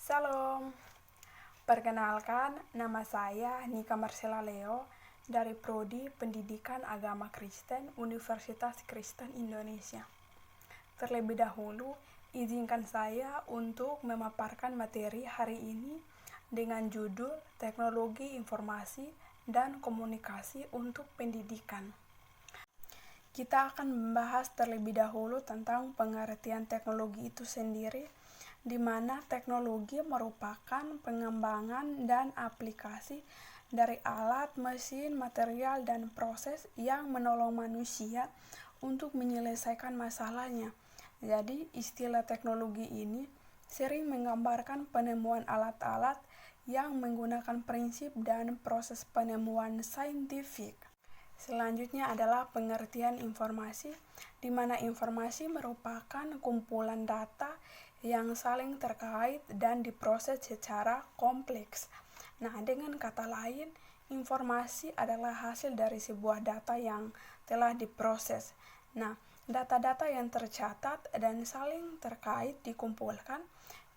Salam, perkenalkan nama saya Nika Marcella Leo dari Prodi Pendidikan Agama Kristen Universitas Kristen Indonesia. Terlebih dahulu, izinkan saya untuk memaparkan materi hari ini dengan judul Teknologi Informasi dan Komunikasi untuk Pendidikan. Kita akan membahas terlebih dahulu tentang pengertian teknologi itu sendiri, di mana teknologi merupakan pengembangan dan aplikasi dari alat, mesin, material, dan proses yang menolong manusia untuk menyelesaikan masalahnya. Jadi, istilah teknologi ini sering menggambarkan penemuan alat-alat yang menggunakan prinsip dan proses penemuan saintifik. Selanjutnya adalah pengertian informasi, di mana informasi merupakan kumpulan data yang saling terkait dan diproses secara kompleks. Nah, dengan kata lain, informasi adalah hasil dari sebuah data yang telah diproses. Nah, data-data yang tercatat dan saling terkait dikumpulkan,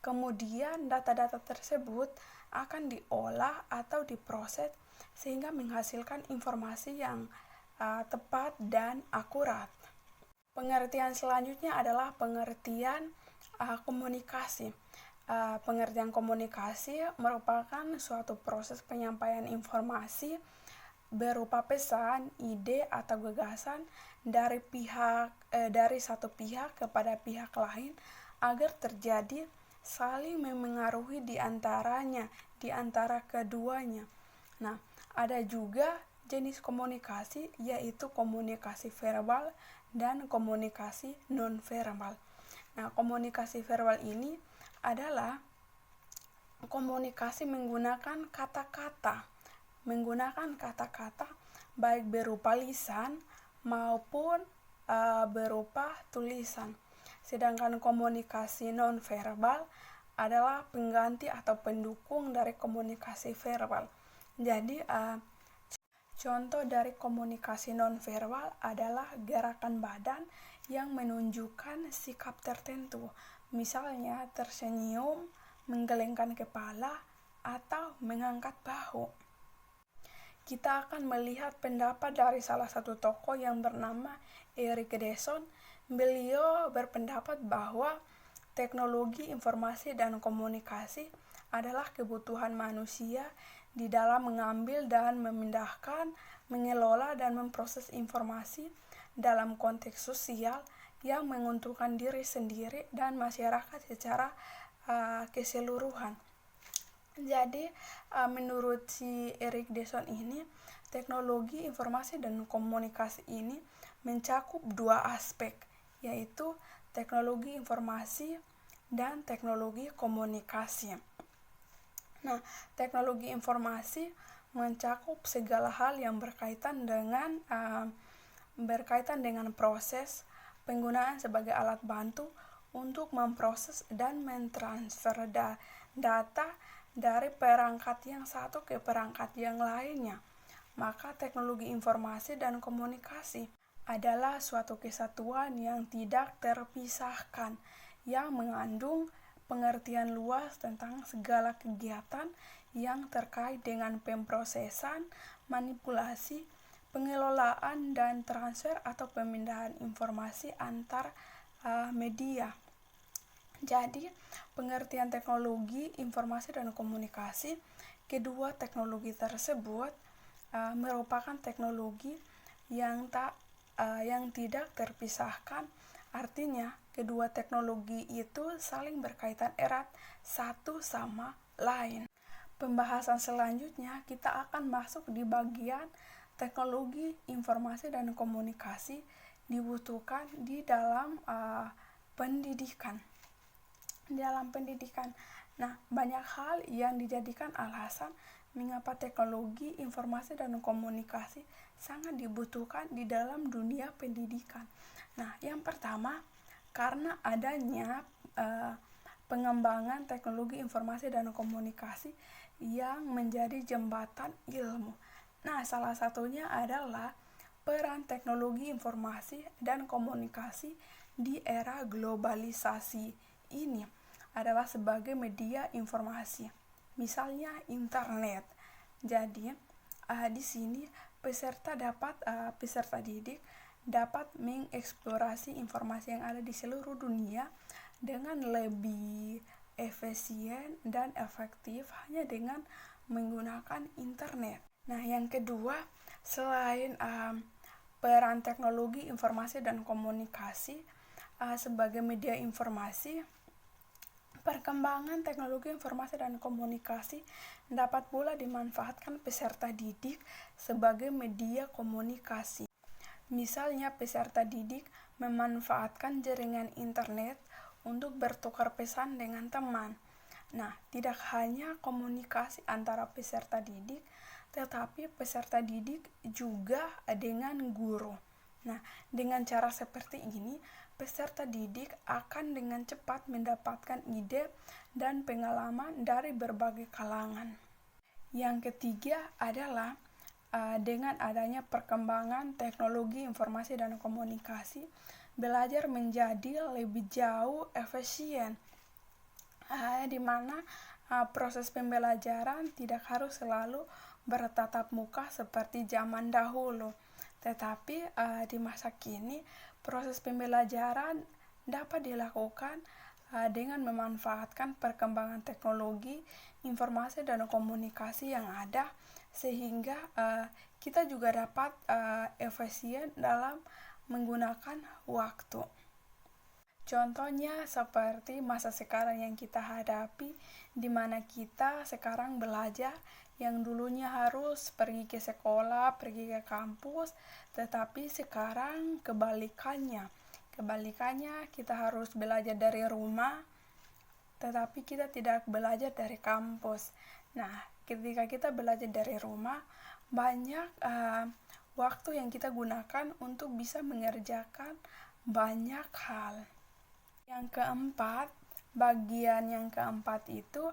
kemudian data-data tersebut akan diolah atau diproses sehingga menghasilkan informasi yang tepat dan akurat. Pengertian selanjutnya adalah pengertian komunikasi. Pengertian komunikasi merupakan suatu proses penyampaian informasi berupa pesan, ide, atau gagasan dari satu pihak kepada pihak lain agar terjadi saling memengaruhi di antara keduanya. Nah, ada juga jenis komunikasi, yaitu komunikasi verbal dan komunikasi non-verbal. Nah, komunikasi verbal ini adalah komunikasi menggunakan kata-kata baik berupa lisan maupun berupa tulisan. Sedangkan komunikasi non-verbal adalah pengganti atau pendukung dari komunikasi verbal. Jadi, contoh dari komunikasi non-verbal adalah gerakan badan yang menunjukkan sikap tertentu, misalnya tersenyum, menggelengkan kepala, atau mengangkat bahu. Kita akan melihat pendapat dari salah satu tokoh yang bernama Erik Deson. Beliau berpendapat bahwa teknologi informasi dan komunikasi adalah kebutuhan manusia di dalam mengambil dan memindahkan, mengelola dan memproses informasi dalam konteks sosial yang menguntungkan diri sendiri dan masyarakat secara keseluruhan. Jadi, menurut si Erik Deson ini, teknologi informasi dan komunikasi ini mencakup dua aspek, yaitu teknologi informasi dan teknologi komunikasi. Nah, teknologi informasi mencakup segala hal yang berkaitan dengan proses penggunaan sebagai alat bantu untuk memproses dan mentransfer data dari perangkat yang satu ke perangkat yang lainnya. Maka teknologi informasi dan komunikasi adalah suatu kesatuan yang tidak terpisahkan, yang mengandung pengertian luas tentang segala kegiatan yang terkait dengan pemrosesan, manipulasi, pengelolaan, dan transfer atau pemindahan informasi antar media. Jadi, pengertian teknologi informasi dan komunikasi, kedua teknologi tersebut merupakan teknologi yang tidak terpisahkan. Artinya, kedua teknologi itu saling berkaitan erat satu sama lain. Pembahasan selanjutnya kita akan masuk di bagian teknologi informasi dan komunikasi dibutuhkan di dalam pendidikan. Nah, banyak hal yang dijadikan alasan mengapa teknologi informasi dan komunikasi sangat dibutuhkan di dalam dunia pendidikan. Nah, yang pertama, karena adanya pengembangan teknologi informasi dan komunikasi yang menjadi jembatan ilmu. Nah, salah satunya adalah peran teknologi informasi dan komunikasi di era globalisasi ini. adalah sebagai media informasi, misalnya internet. Jadi di sini peserta didik dapat mengeksplorasi informasi yang ada di seluruh dunia dengan lebih efisien dan efektif hanya dengan menggunakan internet. Nah, yang kedua, selain peran teknologi informasi dan komunikasi sebagai media informasi, perkembangan teknologi informasi dan komunikasi dapat pula dimanfaatkan peserta didik sebagai media komunikasi. Misalnya, peserta didik memanfaatkan jaringan internet untuk bertukar pesan dengan teman. Nah, tidak hanya komunikasi antara peserta didik, tetapi peserta didik juga dengan guru. Nah, dengan cara seperti ini, peserta didik akan dengan cepat mendapatkan ide dan pengalaman dari berbagai kalangan. Yang ketiga adalah dengan adanya perkembangan teknologi informasi dan komunikasi, belajar menjadi lebih jauh efisien, di mana proses pembelajaran tidak harus selalu bertatap muka seperti zaman dahulu. Tetapi di masa kini, proses pembelajaran dapat dilakukan dengan memanfaatkan perkembangan teknologi, informasi, dan komunikasi yang ada, sehingga kita juga dapat efisien dalam menggunakan waktu. Contohnya seperti masa sekarang yang kita hadapi, di mana kita sekarang belajar yang dulunya harus pergi ke sekolah, pergi ke kampus, tetapi sekarang kebalikannya. Kita harus belajar dari rumah, tetapi kita tidak belajar dari kampus. Nah, ketika kita belajar dari rumah, banyak waktu yang kita gunakan untuk bisa mengerjakan banyak hal. Yang keempat, bagian yang keempat itu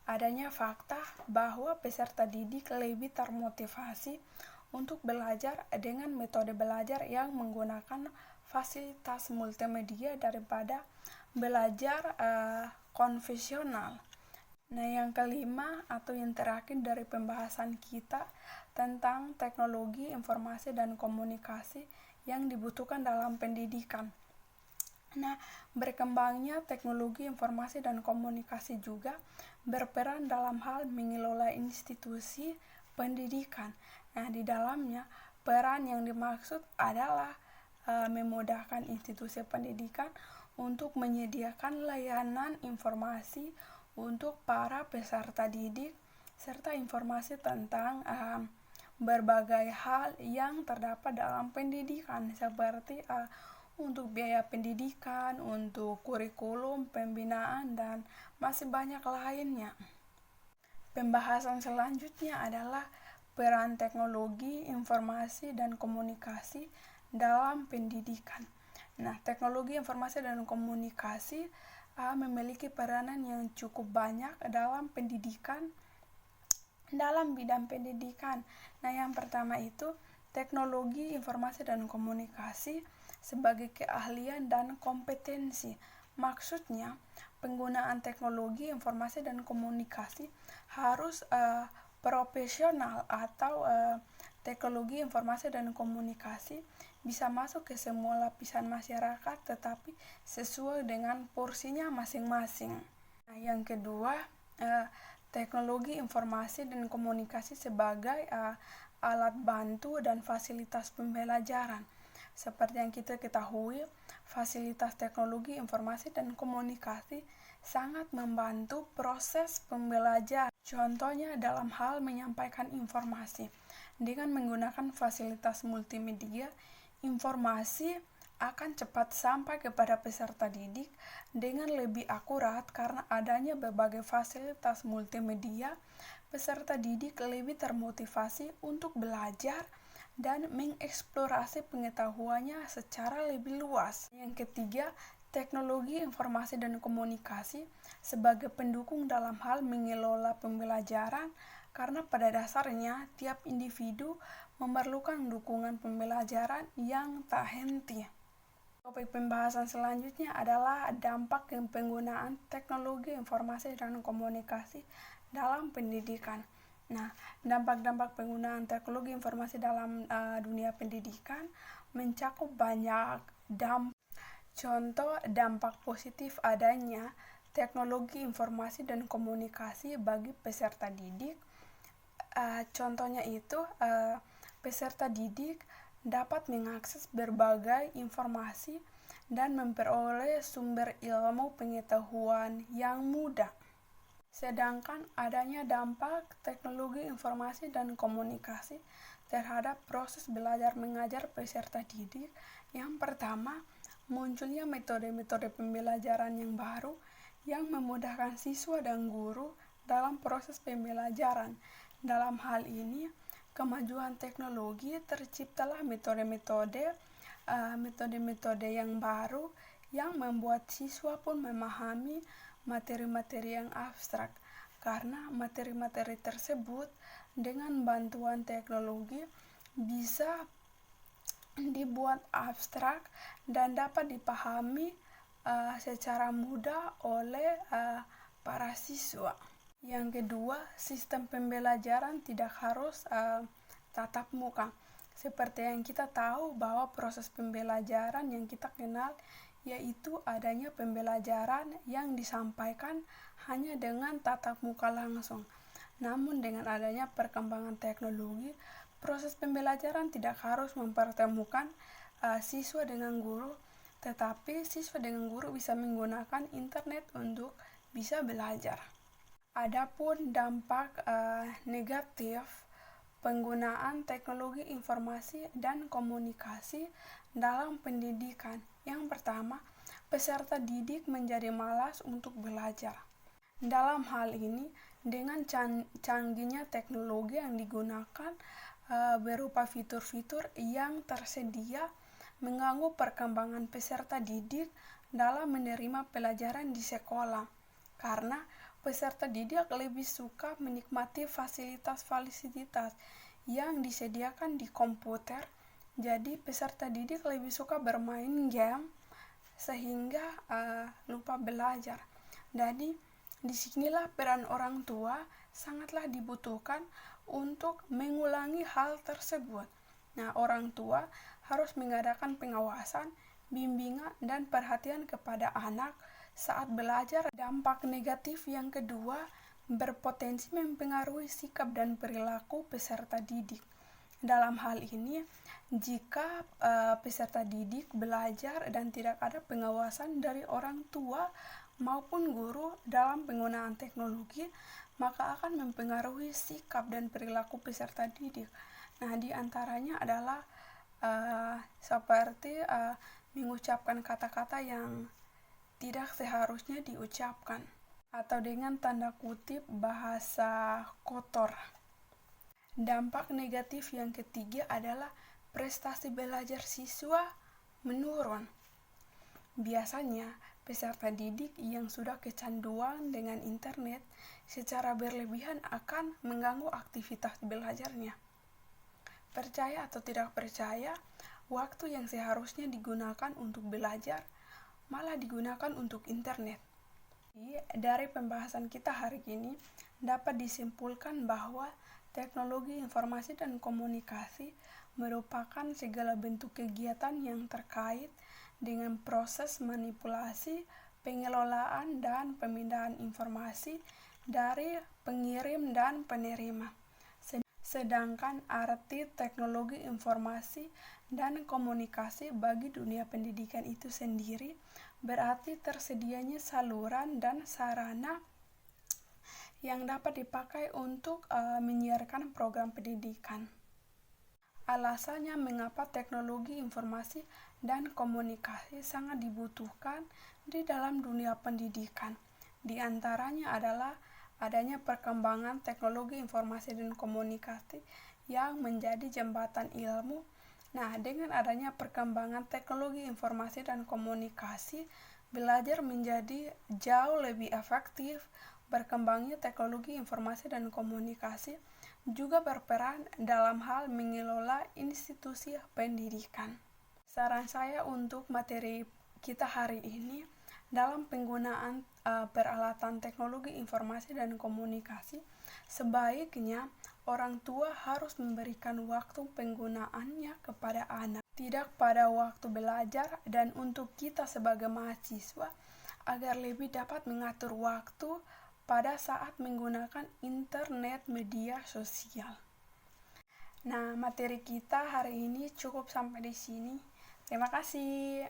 adanya fakta bahwa peserta didik lebih termotivasi untuk belajar dengan metode belajar yang menggunakan fasilitas multimedia daripada belajar konvensional. Nah, yang kelima atau yang terakhir dari pembahasan kita tentang teknologi informasi dan komunikasi yang dibutuhkan dalam pendidikan. Nah, berkembangnya teknologi informasi dan komunikasi juga berperan dalam hal mengelola institusi pendidikan. Nah, di dalamnya peran yang dimaksud adalah memudahkan institusi pendidikan untuk menyediakan layanan informasi untuk para peserta didik serta informasi tentang berbagai hal yang terdapat dalam pendidikan seperti untuk biaya pendidikan, untuk kurikulum, pembinaan, dan masih banyak lainnya. Pembahasan selanjutnya adalah peran teknologi, informasi, dan komunikasi dalam pendidikan. Nah, teknologi, informasi, dan komunikasi memiliki peranan yang cukup banyak dalam pendidikan, dalam bidang pendidikan. Nah, yang pertama itu teknologi, informasi, dan komunikasi sebagai keahlian dan kompetensi. Maksudnya, penggunaan teknologi, informasi, dan komunikasi harus profesional atau teknologi, informasi, dan komunikasi bisa masuk ke semua lapisan masyarakat tetapi sesuai dengan porsinya masing-masing. Nah, yang kedua, teknologi, informasi, dan komunikasi sebagai alat bantu dan fasilitas pembelajaran. Seperti yang kita ketahui, fasilitas teknologi, informasi, dan komunikasi sangat membantu proses pembelajaran. Contohnya dalam hal menyampaikan informasi. Dengan menggunakan fasilitas multimedia, informasi akan cepat sampai kepada peserta didik dengan lebih akurat karena adanya berbagai fasilitas multimedia. Peserta didik lebih termotivasi untuk belajar dan mengeksplorasi pengetahuannya secara lebih luas. Yang ketiga, teknologi informasi dan komunikasi sebagai pendukung dalam hal mengelola pembelajaran karena pada dasarnya tiap individu memerlukan dukungan pembelajaran yang tak henti. Topik pembahasan selanjutnya adalah dampak penggunaan teknologi informasi dan komunikasi dalam pendidikan. Nah, dampak-dampak penggunaan teknologi informasi dalam dunia pendidikan mencakup banyak dampak. Contoh dampak positif adanya teknologi informasi dan komunikasi bagi peserta didik. Contohnya itu peserta didik dapat mengakses berbagai informasi dan memperoleh sumber ilmu pengetahuan yang mudah. Sedangkan adanya dampak teknologi informasi dan komunikasi terhadap proses belajar mengajar peserta didik. Yang pertama, munculnya metode-metode pembelajaran yang baru yang memudahkan siswa dan guru dalam proses pembelajaran. Dalam hal ini, kemajuan teknologi terciptalah metode-metode yang baru yang membuat siswa pun memahami materi-materi yang abstrak, karena materi-materi tersebut dengan bantuan teknologi bisa dibuat abstrak dan dapat dipahami secara mudah oleh para siswa. Yang kedua, sistem pembelajaran tidak harus tatap muka. Seperti yang kita tahu bahwa proses pembelajaran yang kita kenal yaitu adanya pembelajaran yang disampaikan hanya dengan tatap muka langsung. Namun dengan adanya perkembangan teknologi, proses pembelajaran tidak harus mempertemukan siswa dengan guru, tetapi siswa dengan guru bisa menggunakan internet untuk bisa belajar. Adapun dampak negatif penggunaan teknologi informasi dan komunikasi dalam pendidikan. Yang pertama, peserta didik menjadi malas untuk belajar. Dalam hal ini, dengan canggihnya teknologi yang digunakan berupa fitur-fitur yang tersedia mengganggu perkembangan peserta didik dalam menerima pelajaran di sekolah, karena peserta didik lebih suka menikmati fasilitas-fasilitas yang disediakan di komputer. Jadi peserta didik lebih suka bermain game sehingga lupa belajar. Jadi disinilah peran orang tua sangatlah dibutuhkan untuk mengulangi hal tersebut. Nah, orang tua harus mengadakan pengawasan, bimbingan, dan perhatian kepada anak saat belajar. Dampak negatif yang kedua berpotensi mempengaruhi sikap dan perilaku peserta didik. Dalam hal ini, jika peserta didik belajar dan tidak ada pengawasan dari orang tua maupun guru dalam penggunaan teknologi, maka akan mempengaruhi sikap dan perilaku peserta didik. Nah, di antaranya adalah seperti mengucapkan kata-kata yang tidak seharusnya diucapkan, atau dengan tanda kutip bahasa kotor. Dampak negatif yang ketiga adalah prestasi belajar siswa menurun. Biasanya, peserta didik yang sudah kecanduan dengan internet secara berlebihan akan mengganggu aktivitas belajarnya. Percaya atau tidak percaya, waktu yang seharusnya digunakan untuk belajar malah digunakan untuk internet. Dari pembahasan kita hari ini dapat disimpulkan bahwa teknologi informasi dan komunikasi merupakan segala bentuk kegiatan yang terkait dengan proses manipulasi, pengelolaan, dan pemindahan informasi dari pengirim dan penerima. Sedangkan arti teknologi informasi dan komunikasi bagi dunia pendidikan itu sendiri berarti tersedianya saluran dan sarana yang dapat dipakai untuk menyiarkan program pendidikan. Alasannya mengapa teknologi informasi dan komunikasi sangat dibutuhkan di dalam dunia pendidikan. Di antaranya adalah adanya perkembangan teknologi informasi dan komunikasi yang menjadi jembatan ilmu. Nah, dengan adanya perkembangan teknologi informasi dan komunikasi, belajar menjadi jauh lebih efektif. Berkembangnya teknologi informasi dan komunikasi juga berperan dalam hal mengelola institusi pendidikan. Saran saya untuk materi kita hari ini, dalam penggunaan peralatan teknologi informasi dan komunikasi, sebaiknya orang tua harus memberikan waktu penggunaannya kepada anak, tidak pada waktu belajar, dan untuk kita sebagai mahasiswa agar lebih dapat mengatur waktu pada saat menggunakan internet media sosial. Nah, materi kita hari ini cukup sampai di sini. Terima kasih.